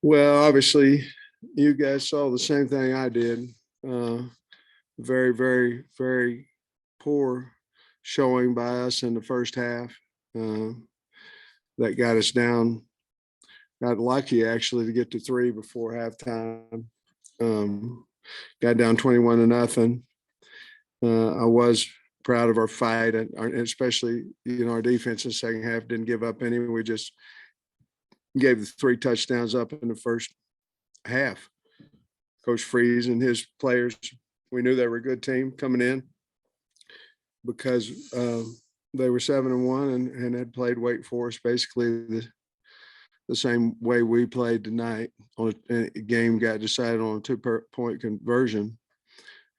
Well, obviously, you guys saw the same thing I did. Very, very, very poor showing by us in the first half. Uh, that got us down. Got lucky actually to get to three before halftime. Um, got down 21-0. I was proud of our fight, and especially our defense in the second half didn't give up any. We just gave the three touchdowns up in the first half. Coach Freeze and his players, we knew they were a good team coming in because they were 7-1 and had played Wake Forest basically the same way we played tonight. On a game got decided on a 2-point conversion.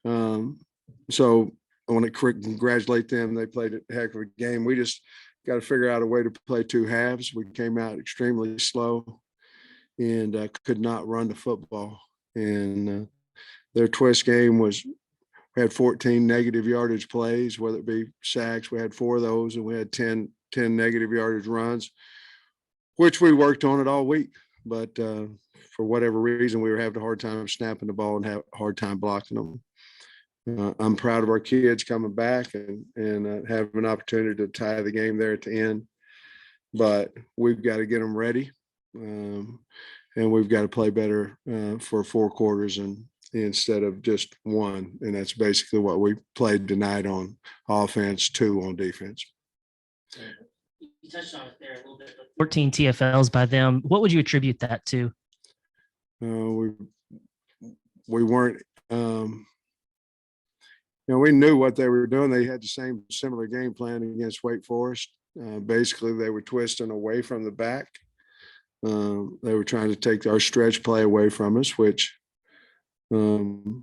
So I want to congratulate them. They played a heck of a game. We just got to figure out a way to play two halves. We came out extremely slow and could not run the football. And their twist game was, we had 14 negative yardage plays, whether it be sacks. We had 4 of those, and we had 10 negative yardage runs, which we worked on it all week. But for whatever reason, we were having a hard time snapping the ball and have a hard time blocking them. I'm proud of our kids coming back and having an opportunity to tie the game there at the end. But we've got to get them ready, and we've got to play better for 4 quarters and instead of just one. And that's basically what we played tonight on offense, 2 on defense. You touched on it there a little bit. 14 TFLs by them. What would you attribute that to? We weren't. We knew what they were doing. They had the same similar game plan against Wake Forest. Basically, they were twisting away from the back. They were trying to take our stretch play away from us, which we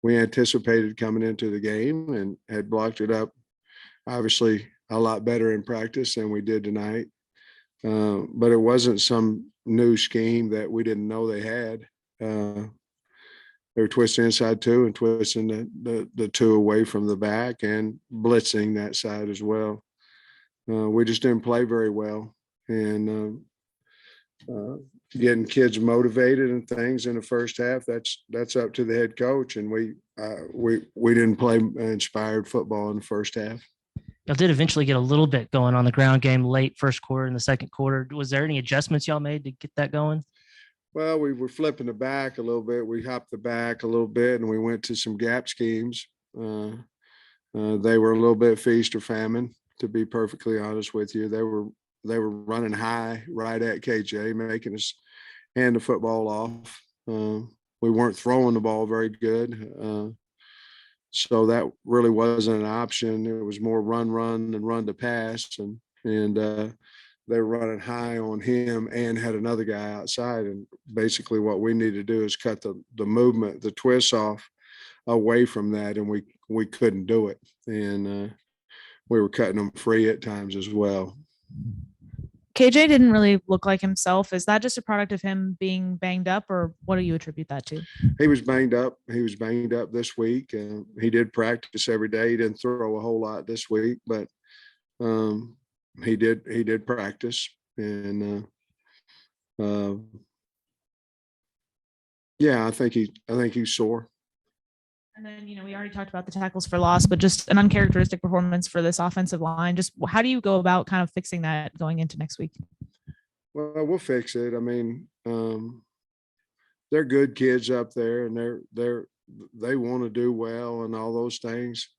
anticipated coming into the game and had blocked it up, obviously, a lot better in practice than we did tonight. But it wasn't some new scheme that we didn't know they had. They were twisting inside 2 and twisting the 2 away from the back and blitzing that side as well. We just didn't play very well. And getting kids motivated and things in the first half, that's up to the head coach. And we didn't play inspired football in the first half. Y'all did eventually get a little bit going on the ground game late first quarter and the second quarter. Was there any adjustments y'all made to get that going? Well, we were flipping the back a little bit. We hopped the back a little bit, and we went to some gap schemes. They were a little bit feast or famine, to be perfectly honest with you. They were running high right at KJ, making us hand the football off. We weren't throwing the ball very good. So that really wasn't an option. It was more run than run to pass. And they were running high on him and had another guy outside. And basically what we need to do is cut the movement, the twists off away from that. And we couldn't do it. And we were cutting them free at times as well. KJ didn't really look like himself. Is that just a product of him being banged up, or what do you attribute that to? He was banged up. He was banged up this week. He did practice every day. He didn't throw a whole lot this week, but he did practice. And yeah, I think he's sore. And then, we already talked about the tackles for loss, but just an uncharacteristic performance for this offensive line. Just how do you go about kind of fixing that going into next week? Well, we'll fix it. I mean, they're good kids up there, and they want to do well and all those things.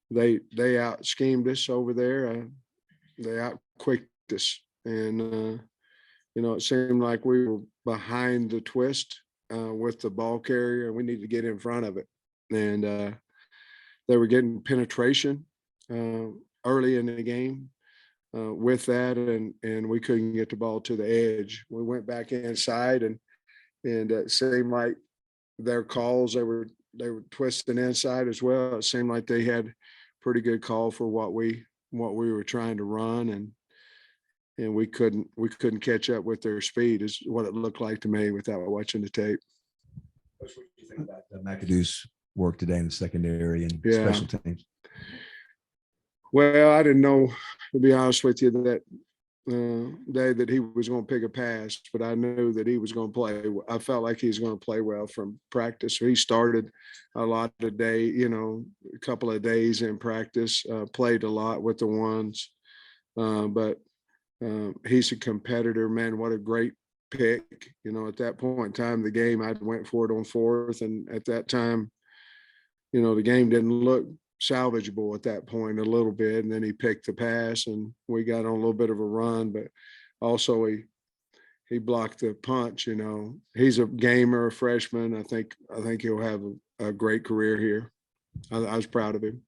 They out schemed us over there. They out quicked us, and it seemed like we were behind the twist with the ball carrier, and we need to get in front of it. And they were getting penetration early in the game with that, and we couldn't get the ball to the edge. We went back inside, and it seemed like their calls, they were twisting inside as well. It seemed like they had pretty good call for what we were trying to run, and we couldn't catch up with their speed is what it looked like to me without watching the tape. What do you think about McAdoo's work today in the secondary and special teams? Well, I didn't know, to be honest with you, day that he was going to pick a pass, but I knew that he was going to play. I felt like he was going to play well from practice. So he started a lot of a couple of days in practice, played a lot with the ones. But he's a competitor, man. What a great pick. At that point in time, the game, I went for it on fourth. And at that time, the game didn't look salvageable at that point a little bit. And then he picked the pass and we got on a little bit of a run, but also he blocked the punch. He's a gamer, a freshman. I think he'll have a great career here. I was proud of him.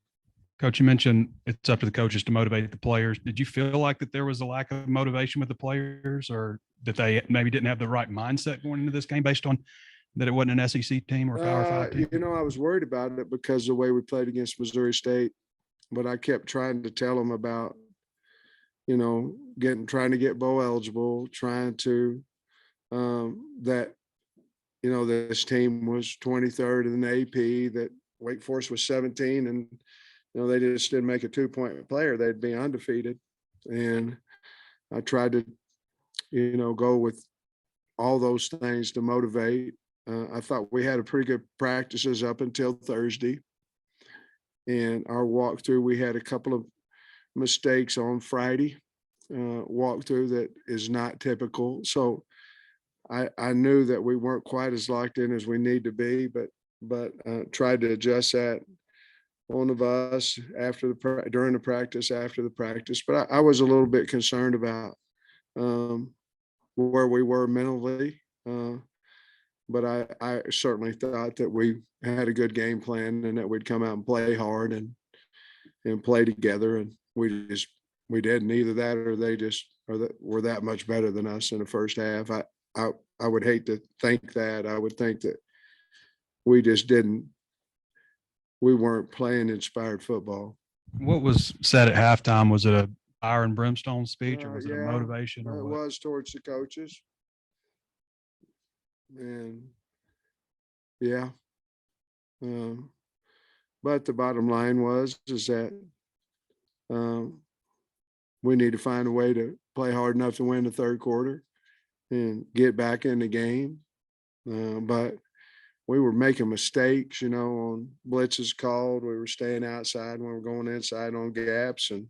Coach, you mentioned it's up to the coaches to motivate the players. Did you feel like that there was a lack of motivation with the players, or that they maybe didn't have the right mindset going into this game based on that it wasn't an SEC team or a Power 5 team? I was worried about it because of the way we played against Missouri State, but I kept trying to tell them about, trying to get bowl eligible, trying to, that, this team was 23rd in the AP, that Wake Forest was 17, and, they just didn't make a 2-point player. They'd be undefeated. And I tried to, go with all those things to motivate. I thought we had a pretty good practices up until Thursday. And our walkthrough, we had a couple of mistakes on Friday walkthrough that is not typical. So I knew that we weren't quite as locked in as we need to be, but tried to adjust that on of us during the practice, after the practice. But I was a little bit concerned about where we were mentally. But I certainly thought that we had a good game plan and that we'd come out and play hard and play together. And we didn't. Either that or they just were that much better than us in the first half. I would hate to think that. I would think that we just didn't. We weren't playing inspired football. What was said at halftime? Was it a fire and brimstone speech, or was it a motivation? Or it what? was towards the coaches. And yeah. But the bottom line is that we need to find a way to play hard enough to win the third quarter and get back in the game. But we were making mistakes, on blitzes called. We were staying outside when we were going inside on gaps, and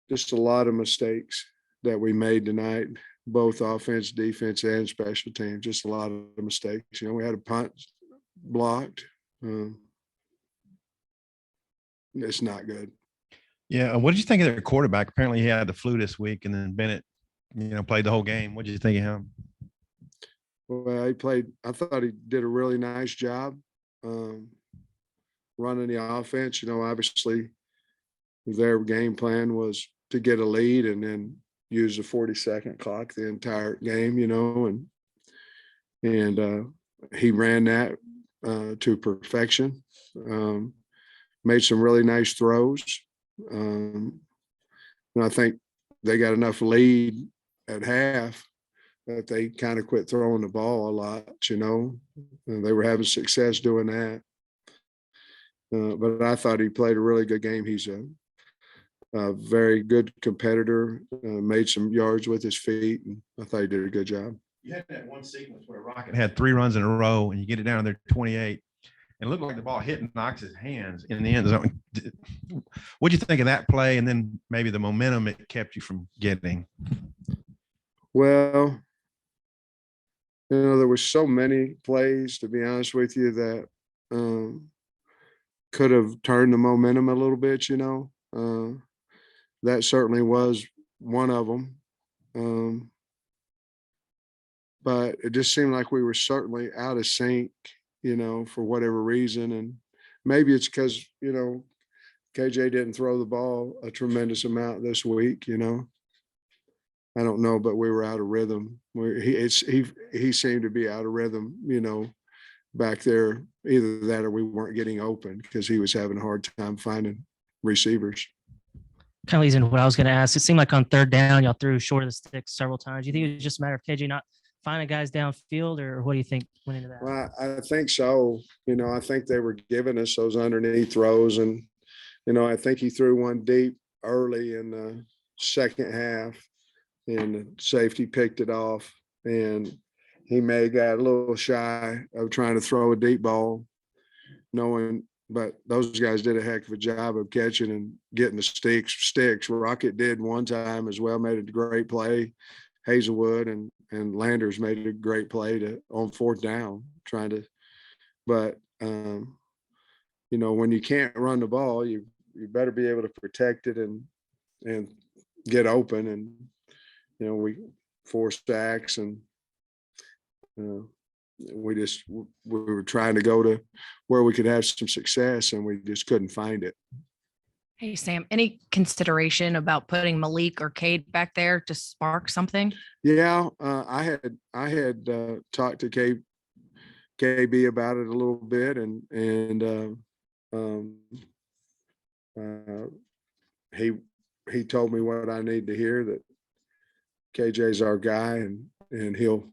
just a lot of mistakes that we made tonight, both offense, defense, and special teams. Just a lot of mistakes. We had a punt blocked. It's not good. Yeah. What did you think of their quarterback? Apparently he had the flu this week, and then Bennett, played the whole game. What did you think of him? Well, I thought he did a really nice job running the offense. Obviously their game plan was to get a lead and then use the 40-second clock the entire game, and he ran that to perfection. Made some really nice throws. And I think they got enough lead at half that they kind of quit throwing the ball a lot, and they were having success doing that. But I thought he played a really good game. He's a very good competitor, made some yards with his feet, and I thought he did a good job. You had that one sequence where Rocket had 3 runs in a row, and you get it down there 28, and it looked like the ball hit Knox's hands in the end zone. What'd you think of that play, and then maybe the momentum it kept you from getting? Well, there were so many plays, to be honest with you, that could have turned the momentum a little bit, that certainly was one of them. But it just seemed like we were certainly out of sync, for whatever reason. And maybe it's because, KJ didn't throw the ball a tremendous amount this week, I don't know, but we were out of rhythm. He seemed to be out of rhythm, back there. Either that or we weren't getting open because he was having a hard time finding receivers. Kind of leads into what I was going to ask. It seemed like on third down, y'all threw short of the sticks several times. Do you think it was just a matter of KJ not finding guys downfield, or what do you think went into that? Well, I think so. I think they were giving us those underneath throws, and I think he threw one deep early in the second half, and the safety picked it off, and he may have got a little shy of trying to throw a deep ball, but those guys did a heck of a job of catching and getting the sticks. Rocket did one time as well, made a great play. Hazelwood and Landers made a great play on fourth down, but when you can't run the ball, you better be able to protect it and get open. And we forced sacks, and we were trying to go to where we could have some success, and we just couldn't find it. Hey, Sam, any consideration about putting Malik or Cade back there to spark something? Yeah, I had talked to KB about it a little bit, and he told me what I need to hear, that KJ's our guy, and he'll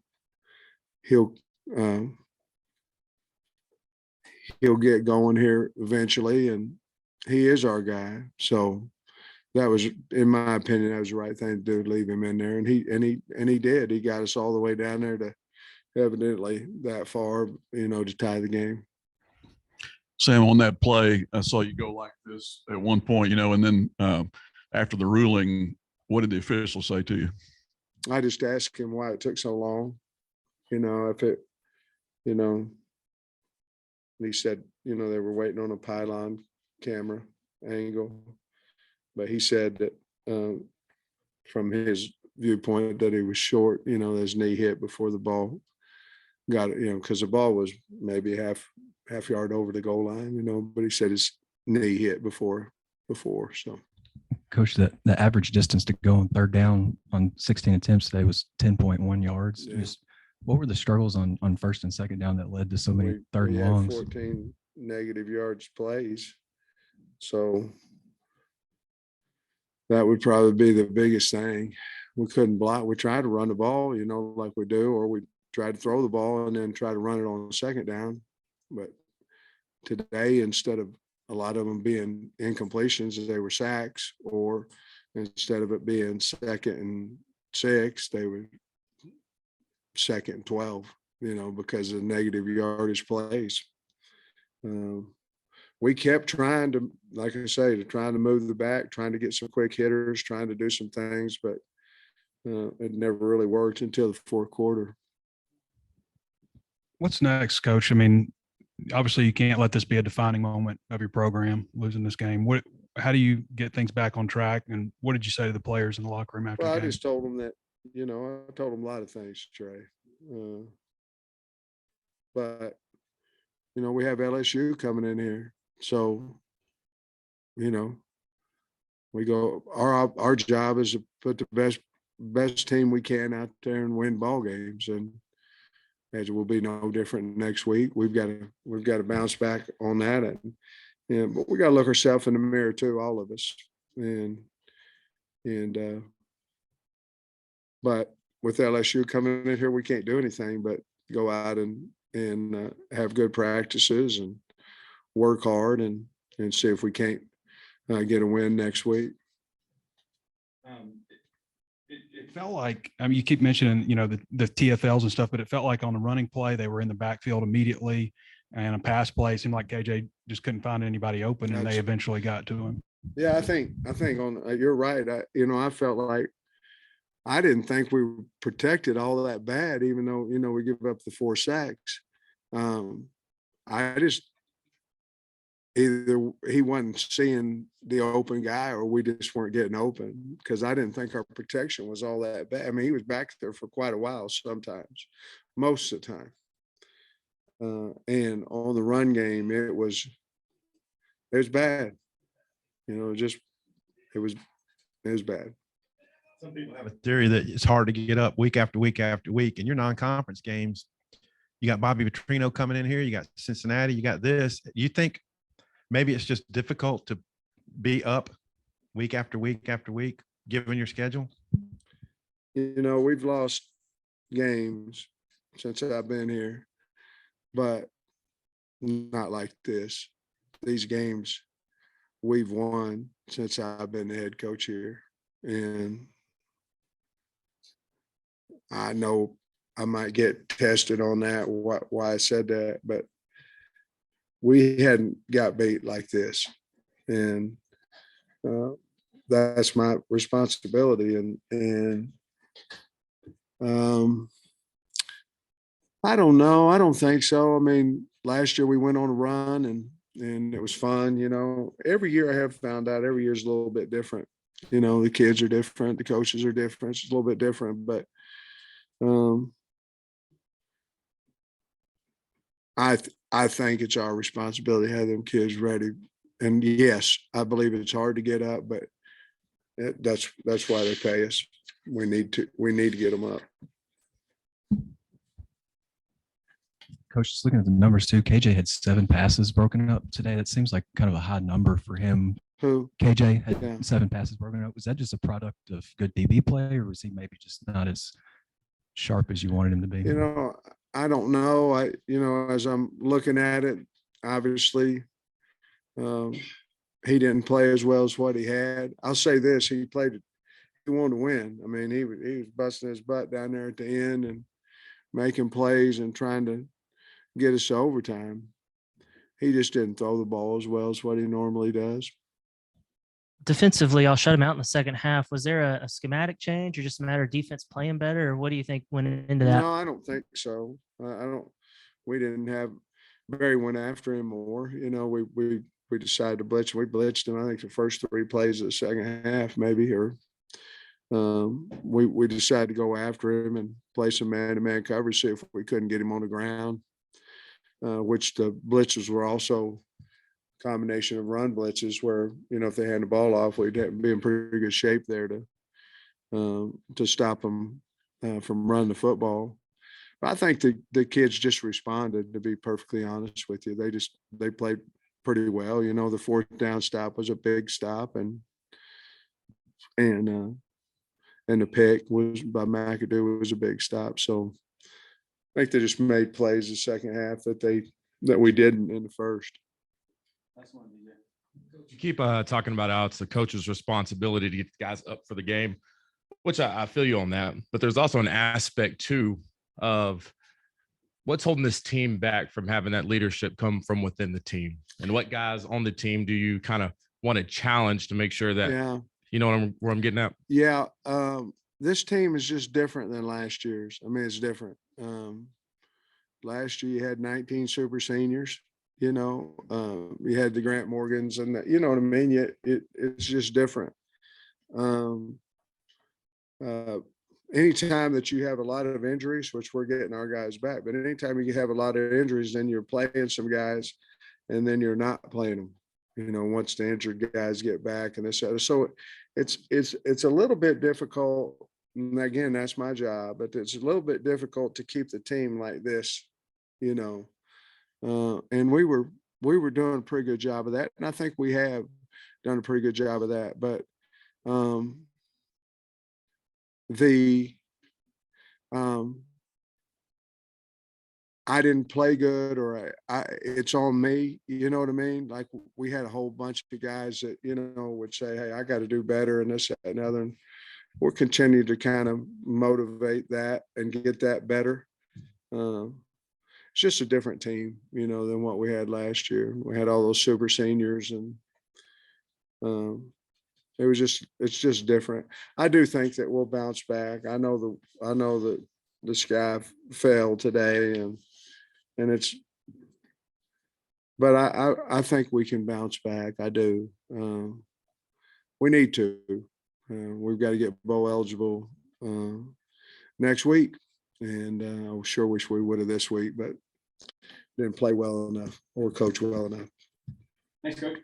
get going here eventually, and he is our guy. So that was, in my opinion, that was the right thing to do, to leave him in there. And he did. He got us all the way down there to evidently that far, to tie the game. Sam, on that play, I saw you go like this at one point, and then after the ruling, what did the official say to you? I just asked him why it took so long. If it, he said, they were waiting on a pylon camera angle, but he said that from his viewpoint that he was short, his knee hit before the ball got it, because the ball was maybe half yard over the goal line, but he said his knee hit before. So, Coach, the average distance to go on third down on 16 attempts today was 10.1 yards. Yeah. What were the struggles on first and second down that led to so many third and had longs? 14 negative yards plays. So that would probably be the biggest thing. We couldn't block. We tried to run the ball, like we do, or we tried to throw the ball and then try to run it on second down. But today, instead of a lot of them being incompletions, they were sacks, or instead of it being 2nd and 6, they were 2nd and 12, because of negative yardage plays. We kept trying to, like I say, trying to move the back, trying to get some quick hitters, trying to do some things, but it never really worked until the fourth quarter. What's next, Coach? I mean, obviously you can't let this be a defining moment of your program, losing this game. How do you get things back on track? And what did you say to the players in the locker room after Well, the I game? just told them that, I told them a lot of things, Trey. But, we have LSU coming in here. So, we go, our job is to put the best team we can out there and win ball games. And it will be no different next week. We've got to bounce back on that. But we got to look ourselves in the mirror too, all of us. But with LSU coming in here, we can't do anything but go out and have good practices and work hard and see if we can't get a win next week. It felt like, I mean, you keep mentioning, the TFLs and stuff, but it felt like on a running play, they were in the backfield immediately, and a pass play seemed like KJ just couldn't find anybody open, and they eventually got to him. Yeah, I think you're right. I felt like I didn't think we were protected all that bad, even though, we give up the 4 sacks. I just, either he wasn't seeing the open guy or we just weren't getting open, because I didn't think our protection was all that bad. I mean, he was back there for quite a while sometimes, most of the time. And on the run game, it was bad. It was bad. Some people have a theory that it's hard to get up week after week after week. In your non-conference games, you got Bobby Petrino coming in here, you got Cincinnati, you got this. You think maybe it's just difficult to be up week after week after week, given your schedule? We've lost games since I've been here, but not like this. These games we've won since I've been the head coach here. And I know I might get tested on that, why I said that, but we hadn't got beat like this. And that's my responsibility. And I don't know. I don't think so. I mean, last year we went on a run and it was fun. You know, every year I have found out every year is a little bit different. You know, the kids are different, the coaches are different. It's a little bit different, but I think it's our responsibility to have them kids ready. And yes, I believe it's hard to get up, but that's why they pay us. We need to get them up. Coach, just looking at the numbers too, KJ had 7 passes broken up today. That seems like kind of a high number for him. Who? KJ had Yeah. 7 passes broken up. Was that just a product of good DB play, or was he maybe just not as sharp as you wanted him to be? You know, I don't know. As I'm looking at it, obviously, he didn't play as well as what he had. I'll say this: he wanted to win. I mean, he was busting his butt down there at the end and making plays and trying to get us to overtime. He just didn't throw the ball as well as what he normally does. Defensively, I'll shut him out in the second half. Was there a schematic change or just a matter of defense playing better? Or what do you think went into that? No, I don't think so. I don't. We didn't have. Barry went after him more. You know, we decided to blitz. We blitzed him. I think the first 3 plays of the second half, maybe, or we decided to go after him and play some man-to-man coverage, see if we couldn't get him on the ground. Which the blitzes were also a combination of run blitzes where, you know, if they hand the ball off, we'd be in pretty good shape there to stop them from running the football. But I think the kids just responded, to be perfectly honest with you. They played pretty well. You know, the 4th down stop was a big stop, and the pick was by McAdoo was a big stop. So I think they just made plays the second half that we didn't in the first. You keep talking about how it's the coach's responsibility to get the guys up for the game, which I feel you on that. But there's also an aspect too of what's holding this team back from having that leadership come from within the team, and what guys on the team do you kind of want to challenge to make sure that you know where I'm getting at? Yeah. This team is just different than last year's. I mean, it's different. Last year you had 19 super seniors, you know, you had the Grant Morgans and you know what I mean? It's just different. Anytime that you have a lot of injuries, which we're getting our guys back, but anytime you have a lot of injuries, then you're playing some guys and then you're not playing them, you know, once the injured guys get back and this other. So it's a little bit difficult. And again, that's my job, but it's a little bit difficult to keep the team like this, you know. And we were doing a pretty good job of that. And I think we have done a pretty good job of that. But I didn't play good, or it's on me, you know what I mean? Like we had a whole bunch of guys that, you know, would say, hey, I got to do better and this, that, and other. And we'll continue to kind of motivate that and get that better. It's just a different team, you know, than what we had last year. We had all those super seniors and it's just different. I do think that we'll bounce back. I know that the sky fell today but I think we can bounce back. I do. We need to. We've got to get bowl eligible next week, and I sure wish we would have this week, but didn't play well enough or coach well enough. Thanks, Coach.